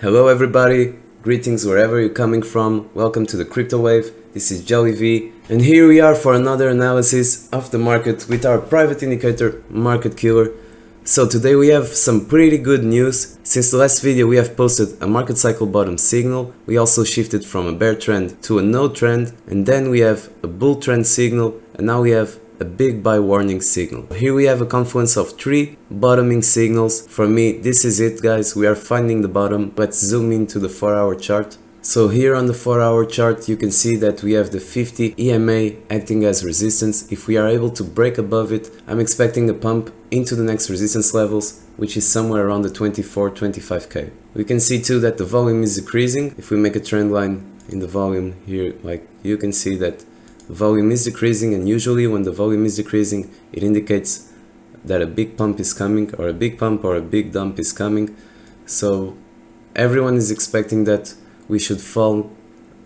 Hello everybody, greetings wherever you're coming from. Welcome to the Crypto Wave. This is Jelly V, and here we are for another analysis of the market with our private indicator Market Killer. So today we have some pretty good news. Since the last video we have posted a market cycle bottom signal. We also shifted from a bear trend to a no trend, and then we have a bull trend signal, and now we have a big buy warning signal. Here we have a confluence of three bottoming signals. For me, this is it, guys. We are finding the bottom. Let's zoom into the 4-hour chart. So here on the 4-hour chart, you can see that we have the 50 EMA acting as resistance. If we are able to break above it, I'm expecting a pump into the next resistance levels, which is somewhere around the 24-25k. We can see too that the volume is decreasing. If we make a trend line in the volume here, like you can see that volume is decreasing, and usually when the volume is decreasing, it indicates that a big pump is coming, or a big pump or a big dump is coming. So everyone is expecting that we should fall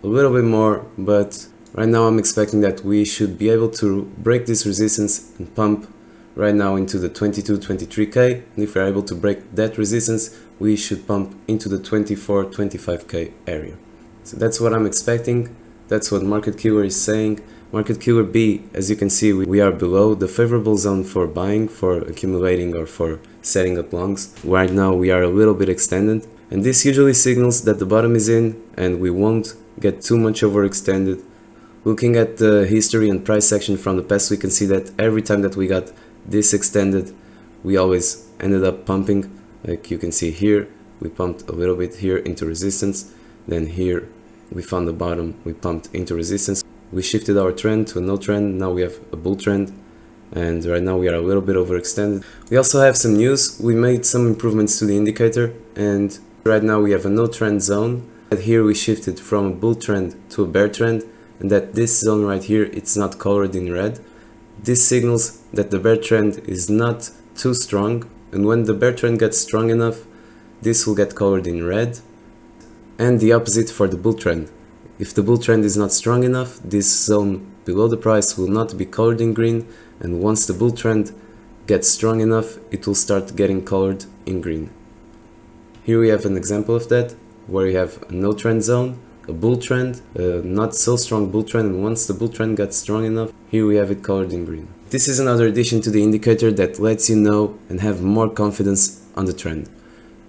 a little bit more, but right now I'm expecting that we should be able to break this resistance and pump right now into the 22-23k, and if we're able to break that resistance, we should pump into the 24-25k area. So that's what I'm expecting. That's what Market Killer is saying. Market Killer B, as you can see, we are below the favorable zone for buying, for accumulating, or for setting up longs. Right now we are a little bit extended, and this usually signals that the bottom is in and we won't get too much overextended. Looking at the history and price action from the past, we can see that every time that we got this extended, we always ended up pumping. Like you can see here, we pumped a little bit here into resistance, then here we found the bottom, we pumped into resistance, we shifted our trend to a no trend, now we have a bull trend, and right now we are a little bit overextended. We also have some news. We made some improvements to the indicator, and right now we have a no trend zone. Here we shifted from a bull trend to a bear trend, and that this zone right here, it's not colored in red. This signals that the bear trend is not too strong, and when the bear trend gets strong enough, this will get colored in red. And the opposite for the bull trend. If the bull trend is not strong enough, this zone below the price will not be colored in green, and once the bull trend gets strong enough, it will start getting colored in green. Here we have an example of that, where you have a no trend zone, a bull trend, a not so strong bull trend, and once the bull trend gets strong enough, here we have it colored in green. This is another addition to the indicator that lets you know and have more confidence on the trend.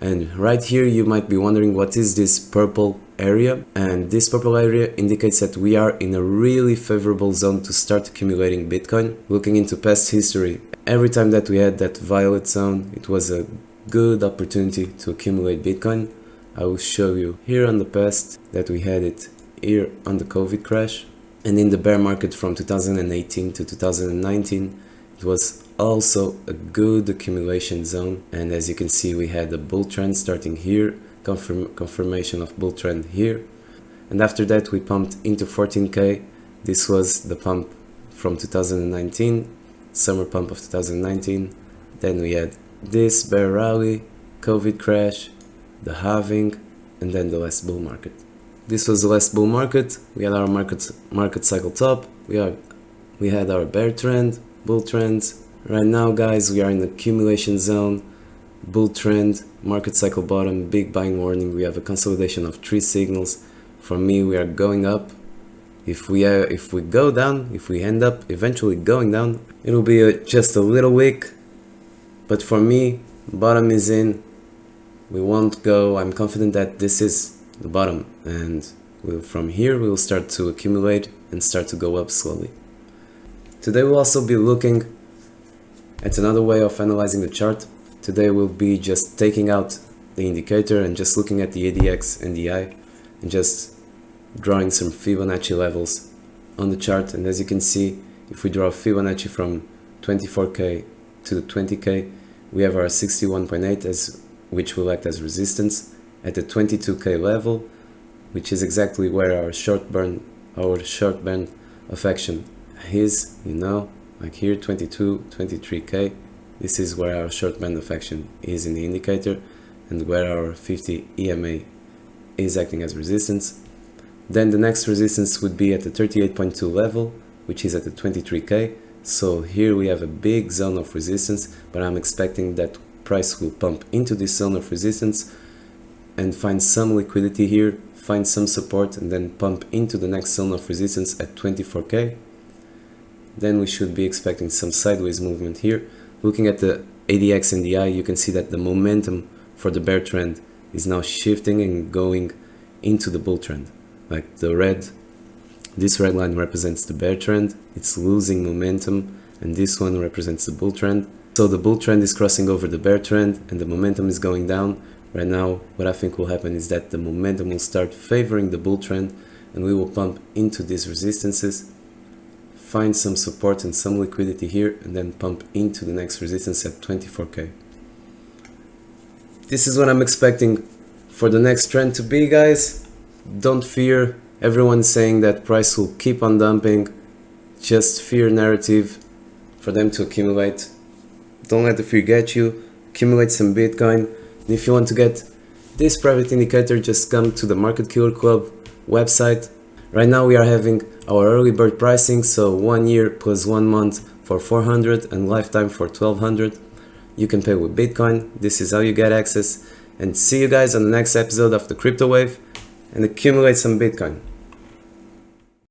And right here you might be wondering, what is this purple area? And this purple area indicates that we are in a really favorable zone to start accumulating Bitcoin. Looking into past history, every time that we had that violet zone, it was a good opportunity to accumulate Bitcoin. I will show you here on the past that we had it here on the COVID crash, and in the bear market from 2018 to 2019, it was also a good accumulation zone. And as you can see, we had a bull trend starting here, confirmation of bull trend here, and after that we pumped into 14k. This was the pump from 2019, summer pump of 2019. Then we had this bear rally, COVID crash, the halving, and then the last bull market. This was the last bull market. We had our market cycle top, we had our bear trend, bull trends. Right now, guys, we are in the accumulation zone, bull trend, market cycle bottom, big buying warning. We have a consolidation of three signals. For me, we are going up. If we go down, if we end up eventually going down, it'll be just a little wick. But for me, bottom is in. We won't go. I'm confident that this is the bottom, and from here we will start to accumulate and start to go up slowly. Today we'll also be looking at another way of analyzing the chart. Today we'll be just taking out the indicator and just looking at the ADX and the I, and just drawing some Fibonacci levels on the chart. And as you can see, if we draw Fibonacci from 24k to the 20k, we have our 61.8 as which will act as resistance at the 22k level, which is exactly where our short band of action is, you know, like here 23k. This is where our short band of action is in the indicator, and where our 50 EMA is acting as resistance. Then the next resistance would be at the 38.2 level, which is at the 23k. So here we have a big zone of resistance, but I'm expecting that price will pump into this zone of resistance and find some liquidity here, find some support, and then pump into the next zone of resistance at 24k. Then we should be expecting some sideways movement here. Looking at the ADX and DI, you can see that the momentum for the bear trend is now shifting and going into the bull trend. Like this red line represents the bear trend, it's losing momentum, and this one represents the bull trend. So the bull trend is crossing over the bear trend and the momentum is going down. Right now, what I think will happen is that the momentum will start favoring the bull trend and we will pump into these resistances, find some support and some liquidity here, and then pump into the next resistance at 24k. This is what I'm expecting for the next trend to be, guys. Don't fear. Everyone's saying that price will keep on dumping. Just fear narrative for them to accumulate. Don't let the fear get you. Accumulate some Bitcoin. And if you want to get this private indicator, just come to the Market Killer Club website. Right now we are having our early bird pricing, so 1 year plus 1 month for 400 and lifetime for 1200. You can pay with Bitcoin. This is how you get access. And see you guys on the next episode of the Crypto Wave, and accumulate some Bitcoin.